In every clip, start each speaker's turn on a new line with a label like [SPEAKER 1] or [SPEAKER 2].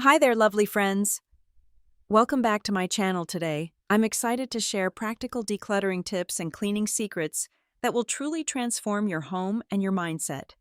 [SPEAKER 1] Hi there, lovely friends. Welcome back to my channel today. I'm excited to share practical decluttering tips and cleaning secrets that will truly transform your home and your mindset.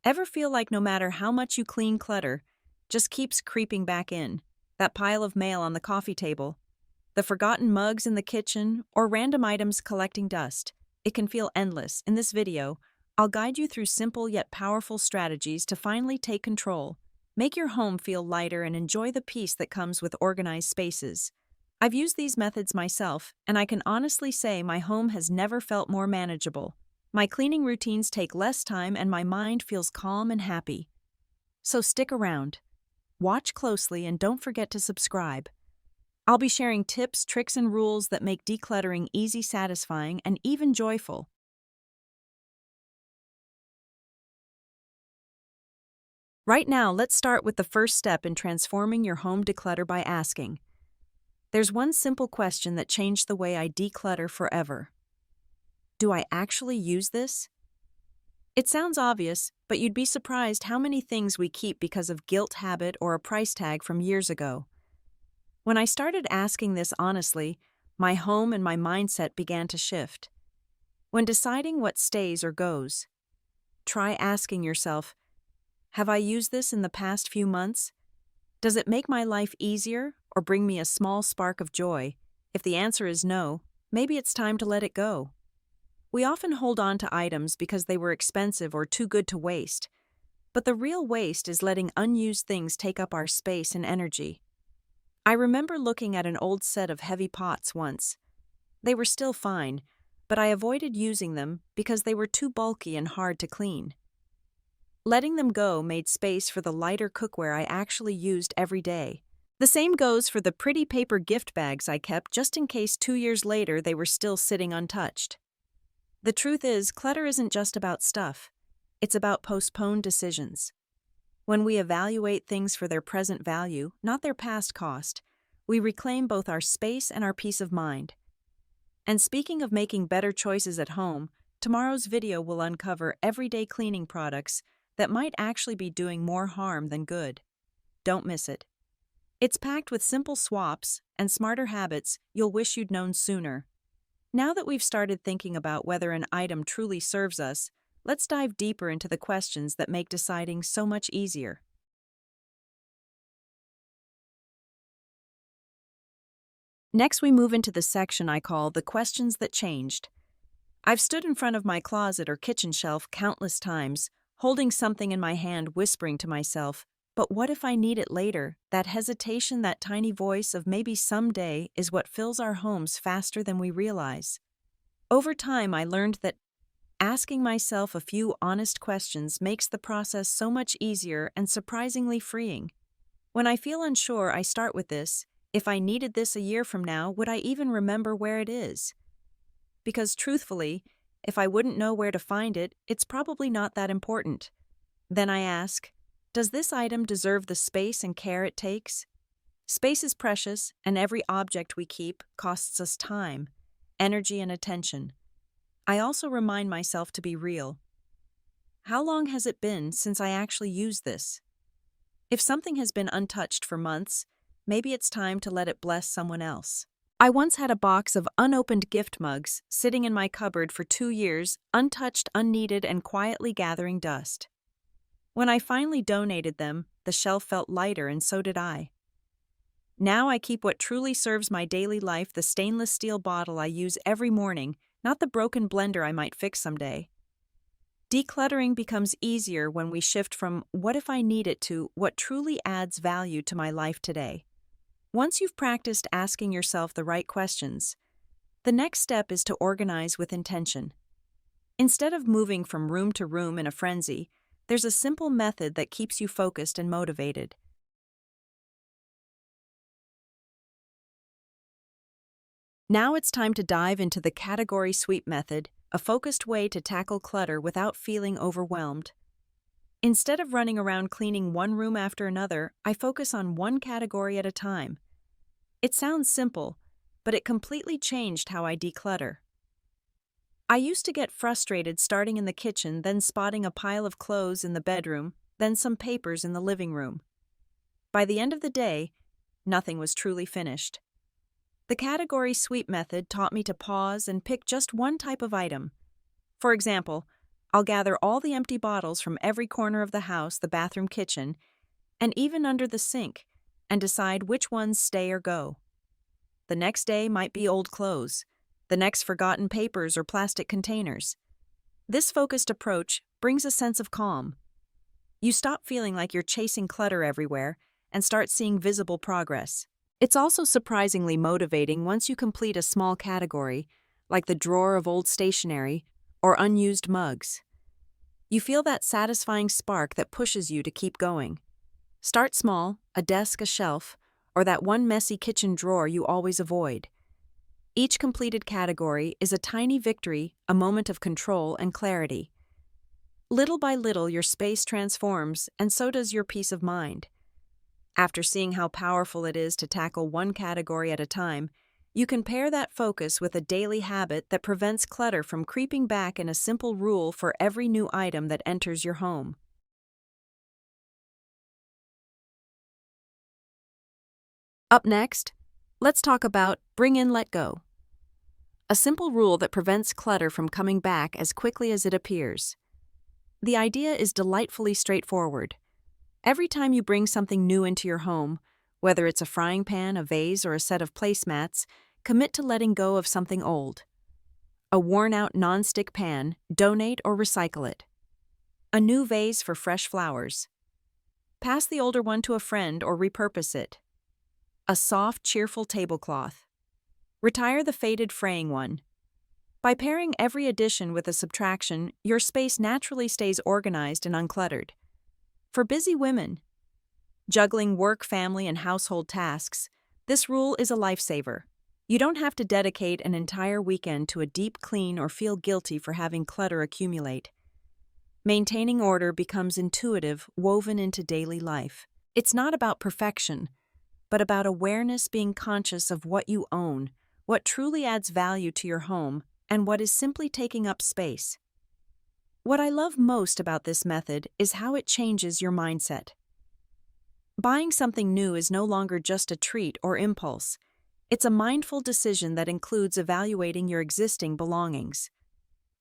[SPEAKER 1] Ever feel like no matter how much you clean, clutter just keeps creeping back in? That pile of mail on the coffee table, the forgotten mugs in the kitchen, or random items collecting dust. It can feel endless. In this video, I'll guide you through simple yet powerful strategies to finally take control. Make your home feel lighter and enjoy the peace that comes with organized spaces. I've used these methods myself, and I can honestly say my home has never felt more manageable. My cleaning routines take less time and my mind feels calm and happy. So stick around. Watch closely and don't forget to subscribe. I'll be sharing tips, tricks, and rules that make decluttering easy, satisfying, and even joyful. Right now, let's start with the first step in transforming your home declutter by asking. There's one simple question that changed the way I declutter forever. Do I actually use this? It sounds obvious, but you'd be surprised how many things we keep because of guilt, habit, or a price tag from years ago. When I started asking this honestly, my home and my mindset began to shift. When deciding what stays or goes, try asking yourself, have I used this in the past few months? Does it make my life easier or bring me a small spark of joy? If the answer is no, maybe it's time to let it go. We often hold on to items because they were expensive or too good to waste. But the real waste is letting unused things take up our space and energy. I remember looking at an old set of heavy pots once. They were still fine, but I avoided using them because they were too bulky and hard to clean. Letting them go made space for the lighter cookware I actually used every day. The same goes for the pretty paper gift bags I kept just in case 2 years later they were still sitting untouched. The truth is, clutter isn't just about stuff. It's about postponed decisions. When we evaluate things for their present value, not their past cost, we reclaim both our space and our peace of mind. And speaking of making better choices at home, tomorrow's video will uncover everyday cleaning products that might actually be doing more harm than good. Don't miss it. It's packed with simple swaps and smarter habits you'll wish you'd known sooner. Now that we've started thinking about whether an item truly serves us, let's dive deeper into the questions that make deciding so much easier. Next, we move into the section I call the questions that changed. I've stood in front of my closet or kitchen shelf countless times, holding something in my hand, whispering to myself, but what if I need it later? That hesitation, that tiny voice of maybe someday, is what fills our homes faster than we realize. Over time, I learned that asking myself a few honest questions makes the process so much easier and surprisingly freeing. When I feel unsure, I start with this: if I needed this a year from now, would I even remember where it is? Because truthfully, if I wouldn't know where to find it, it's probably not that important. Then I ask, does this item deserve the space and care it takes? Space is precious, and every object we keep costs us time, energy, and attention. I also remind myself to be real. How long has it been since I actually used this? If something has been untouched for months, maybe it's time to let it bless someone else. I once had a box of unopened gift mugs sitting in my cupboard for 2 years, untouched, unneeded, and quietly gathering dust. When I finally donated them, the shelf felt lighter, and so did I. Now I keep what truly serves my daily life, the stainless steel bottle I use every morning, not the broken blender I might fix someday. Decluttering becomes easier when we shift from what if I need it to what truly adds value to my life today. Once you've practiced asking yourself the right questions, the next step is to organize with intention. Instead of moving from room to room in a frenzy, there's a simple method that keeps you focused and motivated. Now it's time to dive into the category sweep method, a focused way to tackle clutter without feeling overwhelmed. Instead of running around cleaning one room after another, I focus on one category at a time. It sounds simple, but it completely changed how I declutter. I used to get frustrated starting in the kitchen, then spotting a pile of clothes in the bedroom, then some papers in the living room. by the end of the day, nothing was truly finished. The category sweep method taught me to pause and pick just one type of item. For example, I'll gather all the empty bottles from every corner of the house, the bathroom, kitchen, and even under the sink, and decide which ones stay or go. The next day might be old clothes, the next forgotten papers or plastic containers. This focused approach brings a sense of calm. You stop feeling like you're chasing clutter everywhere and start seeing visible progress. It's also surprisingly motivating once you complete a small category, like the drawer of old stationery or unused mugs. You feel that satisfying spark that pushes you to keep going. Start small, a desk, a shelf, or that one messy kitchen drawer you always avoid. Each completed category is a tiny victory, a moment of control and clarity. Little by little, your space transforms, and so does your peace of mind. After seeing how powerful it is to tackle one category at a time, you can pair that focus with a daily habit that prevents clutter from creeping back in a simple rule for every new item that enters your home. Up next, let's talk about bring in, let go. A simple rule that prevents clutter from coming back as quickly as it appears. The idea is delightfully straightforward. Every time you bring something new into your home, whether it's a frying pan, a vase, or a set of placemats, commit to letting go of something old. A worn-out non-stick pan, donate or recycle it. A new vase for fresh flowers. Pass the older one to a friend or repurpose it. A soft, cheerful tablecloth. Retire the faded fraying one. By pairing every addition with a subtraction, your space naturally stays organized and uncluttered. For busy women, juggling work, family, and household tasks, this rule is a lifesaver. You don't have to dedicate an entire weekend to a deep clean or feel guilty for having clutter accumulate. Maintaining order becomes intuitive, woven into daily life. It's not about perfection, but about awareness, being conscious of what you own, what truly adds value to your home, and what is simply taking up space. What I love most about this method is how it changes your mindset. Buying something new is no longer just a treat or impulse. It's a mindful decision that includes evaluating your existing belongings.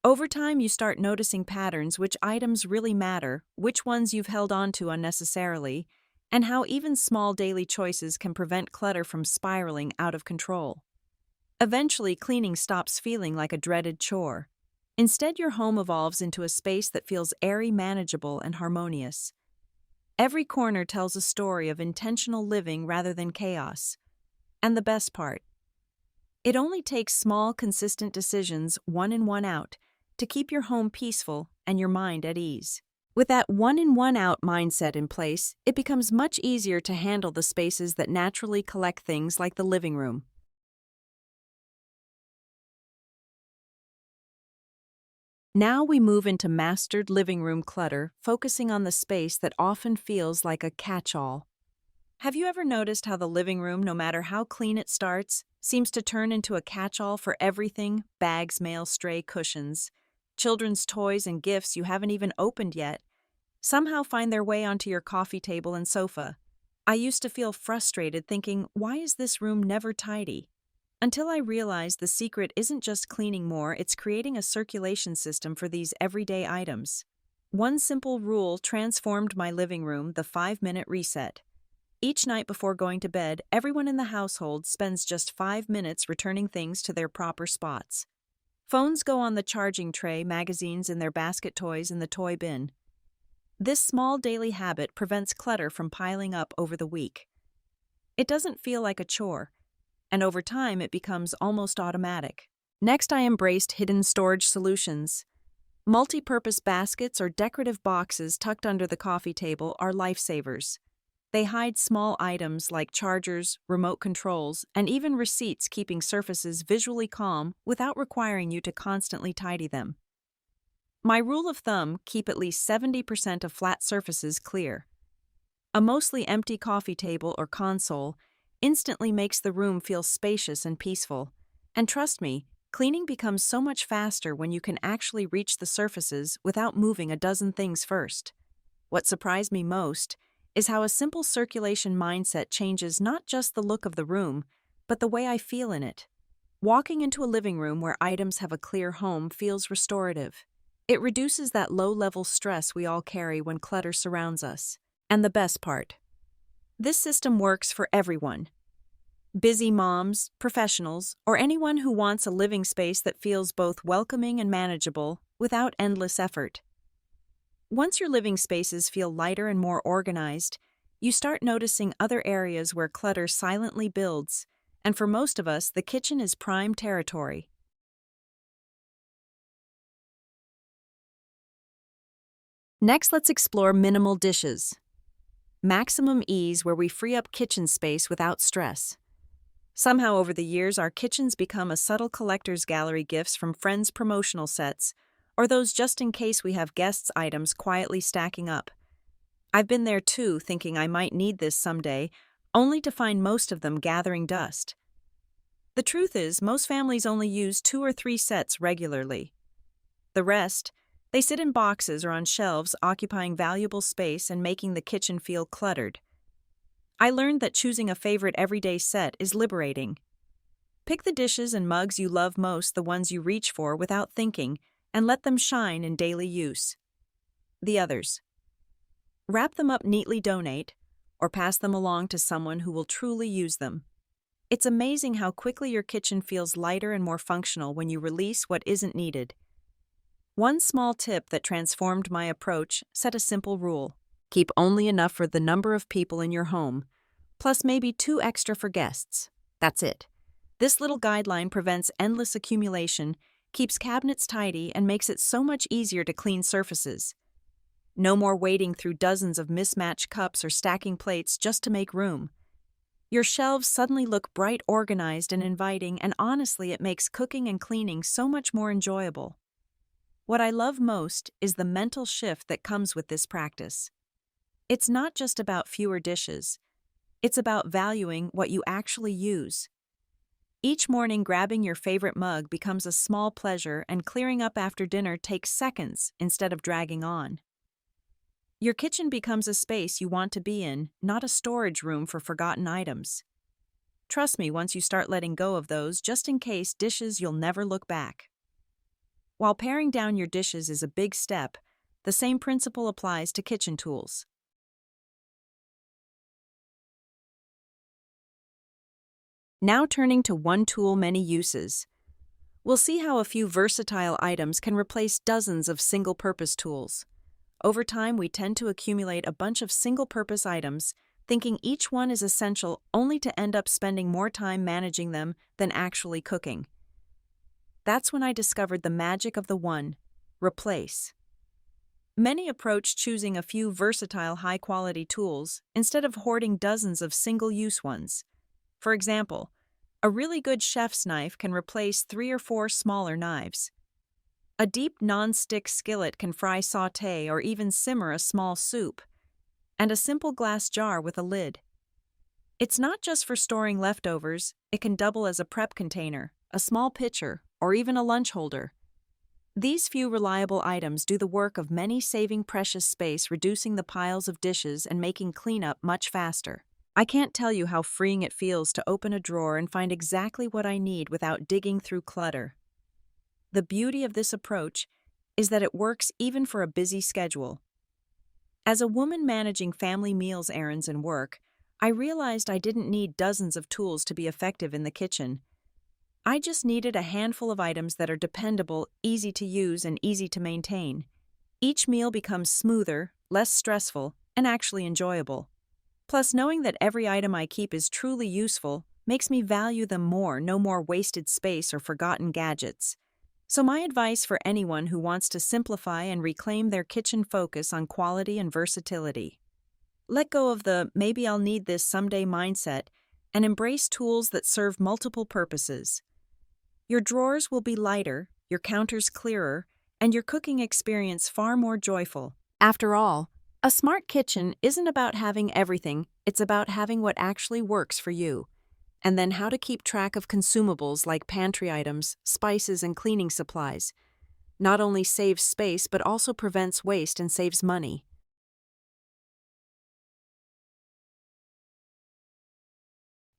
[SPEAKER 1] Over time, you start noticing patterns, which items really matter, which ones you've held on to unnecessarily, and how even small daily choices can prevent clutter from spiraling out of control. Eventually, cleaning stops feeling like a dreaded chore. Instead, your home evolves into a space that feels airy, manageable, and harmonious. Every corner tells a story of intentional living rather than chaos. And the best part, it only takes small, consistent decisions, one in, one out, to keep your home peaceful and your mind at ease. With that one in, one out mindset in place, it becomes much easier to handle the spaces that naturally collect things like the living room. Now we move into mastered living room clutter, focusing on the space that often feels like a catch-all. Have you ever noticed how the living room, no matter how clean it starts, seems to turn into a catch-all for everything? Bags, mail, stray cushions, children's toys, and gifts you haven't even opened yet somehow find their way onto your coffee table and sofa. I used to feel frustrated thinking, why is this room never tidy? Until I realized the secret isn't just cleaning more, it's creating a circulation system for these everyday items. One simple rule transformed my living room: the 5-minute reset. Each night before going to bed, everyone in the household spends just 5 minutes returning things to their proper spots. Phones go on the charging tray, magazines in their basket, toys in the toy bin. This small daily habit prevents clutter from piling up over the week. It doesn't feel like a chore, and over time it becomes almost automatic. Next, I embraced hidden storage solutions. Multi-purpose baskets or decorative boxes tucked under the coffee table are lifesavers. They hide small items like chargers, remote controls, and even receipts, keeping surfaces visually calm without requiring you to constantly tidy them. My rule of thumb: keep at least 70% of flat surfaces clear. A mostly empty coffee table or console instantly makes the room feel spacious and peaceful. And trust me, cleaning becomes so much faster when you can actually reach the surfaces without moving a dozen things first. What surprised me most is how a simple circulation mindset changes not just the look of the room, but the way I feel in it. Walking into a living room where items have a clear home feels restorative. It reduces that low-level stress we all carry when clutter surrounds us. And the best part, this system works for everyone. Busy moms, professionals, or anyone who wants a living space that feels both welcoming and manageable without endless effort. Once your living spaces feel lighter and more organized, you start noticing other areas where clutter silently builds, and for most of us, the kitchen is prime territory. Next, let's explore minimal dishes. Maximum ease where we free up kitchen space without stress. Somehow over the years, our kitchens become a subtle collector's gallery gifts from friends' promotional sets, or those just in case we have guests' items quietly stacking up. I've been there too, thinking I might need this someday, only to find most of them gathering dust. The truth is, most families only use 2 or 3 sets regularly. The rest, they sit in boxes or on shelves, occupying valuable space and making the kitchen feel cluttered. I learned that choosing a favorite everyday set is liberating. Pick the dishes and mugs you love most, the ones you reach for without thinking, and let them shine in daily use. The others, wrap them up neatly, donate, or pass them along to someone who will truly use them. It's amazing how quickly your kitchen feels lighter and more functional when you release what isn't needed. One small tip that transformed my approach: set a simple rule. Keep only enough for the number of people in your home, plus maybe 2 extra for guests. That's it. This little guideline prevents endless accumulation, keeps cabinets tidy, and makes it so much easier to clean surfaces. No more wading through dozens of mismatched cups or stacking plates just to make room. Your shelves suddenly look bright, organized, and inviting, and honestly, it makes cooking and cleaning so much more enjoyable. What I love most is the mental shift that comes with this practice. It's not just about fewer dishes. It's about valuing what you actually use. Each morning, grabbing your favorite mug becomes a small pleasure, and clearing up after dinner takes seconds instead of dragging on. Your kitchen becomes a space you want to be in, not a storage room for forgotten items. Trust me, once you start letting go of those just in case dishes, you'll never look back. While paring down your dishes is a big step, the same principle applies to kitchen tools. Now turning to one tool, many uses. We'll see how a few versatile items can replace dozens of single-purpose tools. Over time, we tend to accumulate a bunch of single-purpose items, thinking each one is essential, only to end up spending more time managing them than actually cooking. That's when I discovered the magic of the one: replace. Many approach choosing a few versatile, high-quality tools instead of hoarding dozens of single-use ones. For example, a really good chef's knife can replace 3 or 4 smaller knives. A deep non-stick skillet can fry, sauté, or even simmer a small soup. And a simple glass jar with a lid. It's not just for storing leftovers, it can double as a prep container, a small pitcher, or even a lunch holder. These few reliable items do the work of many, saving precious space, reducing the piles of dishes, and making cleanup much faster. I can't tell you how freeing it feels to open a drawer and find exactly what I need without digging through clutter. The beauty of this approach is that it works even for a busy schedule. As a woman managing family meals, errands, and work, I realized I didn't need dozens of tools to be effective in the kitchen. I just needed a handful of items that are dependable, easy to use, and easy to maintain. Each meal becomes smoother, less stressful, and actually enjoyable. Plus, knowing that every item I keep is truly useful makes me value them more. No more wasted space or forgotten gadgets. So my advice for anyone who wants to simplify and reclaim their kitchen: focus on quality and versatility. Let go of the "maybe I'll need this someday" mindset and embrace tools that serve multiple purposes. Your drawers will be lighter, your counters clearer, and your cooking experience far more joyful. After all, a smart kitchen isn't about having everything, it's about having what actually works for you. And then how to keep track of consumables like pantry items, spices, and cleaning supplies. Not only saves space but also prevents waste and saves money.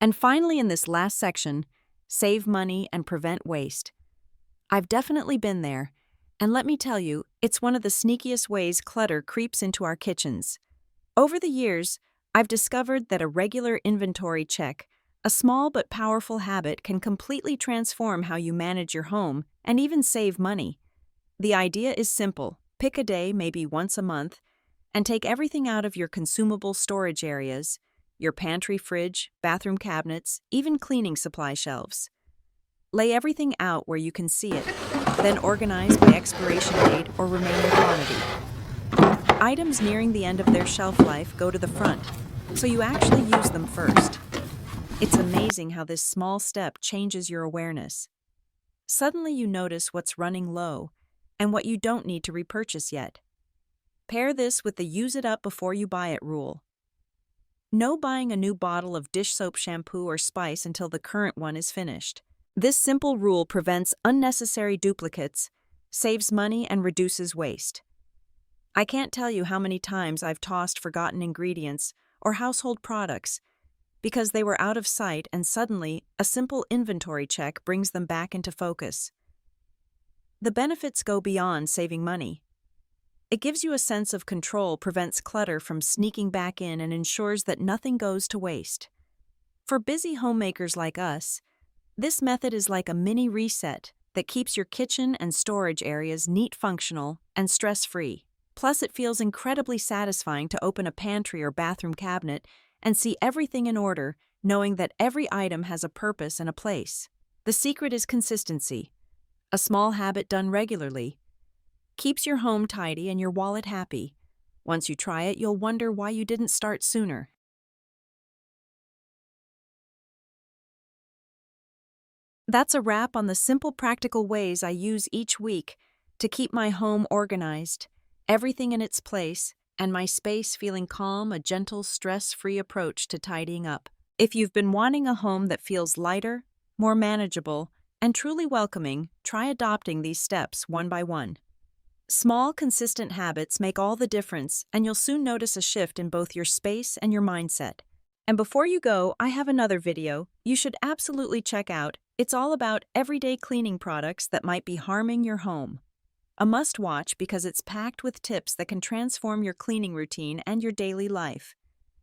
[SPEAKER 1] And finally, in this last section, save money and prevent waste. I've definitely been there, and let me tell you, it's one of the sneakiest ways clutter creeps into our kitchens. Over the years, I've discovered that a regular inventory check, a small but powerful habit, can completely transform how you manage your home and even save money. The idea is simple. Pick a day, maybe once a month, and take everything out of your consumable storage areas, your pantry, fridge, bathroom cabinets, even cleaning supply shelves. Lay everything out where you can see it, then organize by expiration date or remaining quantity. Items nearing the end of their shelf life go to the front, so you actually use them first. It's amazing how this small step changes your awareness. Suddenly you notice what's running low and what you don't need to repurchase yet. Pair this with the use it up before you buy it rule. No buying a new bottle of dish soap, shampoo, or spice until the current one is finished. This simple rule prevents unnecessary duplicates, saves money, and reduces waste. I can't tell you how many times I've tossed forgotten ingredients or household products because they were out of sight, and suddenly a simple inventory check brings them back into focus. The benefits go beyond saving money. It gives you a sense of control, prevents clutter from sneaking back in, and ensures that nothing goes to waste. For busy homemakers like us, this method is like a mini reset that keeps your kitchen and storage areas neat, functional, and stress-free. Plus, it feels incredibly satisfying to open a pantry or bathroom cabinet and see everything in order, knowing that every item has a purpose and a place. The secret is consistency. A small habit done regularly keeps your home tidy and your wallet happy. Once you try it, you'll wonder why you didn't start sooner. That's a wrap on the simple, practical ways I use each week to keep my home organized, everything in its place, and my space feeling calm, a gentle, stress-free approach to tidying up. If you've been wanting a home that feels lighter, more manageable, and truly welcoming, try adopting these steps one by one. Small, consistent habits make all the difference, and you'll soon notice a shift in both your space and your mindset. And before you go, I have another video you should absolutely check out. It's all about everyday cleaning products that might be harming your home. A must-watch because it's packed with tips that can transform your cleaning routine and your daily life.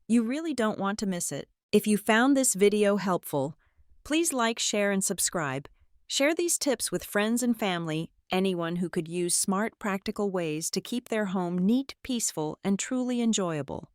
[SPEAKER 1] You really don't want to miss it. If you found this video helpful, please like, share, and subscribe. Share these tips with friends and family, anyone who could use smart, practical ways to keep their home neat, peaceful, and truly enjoyable.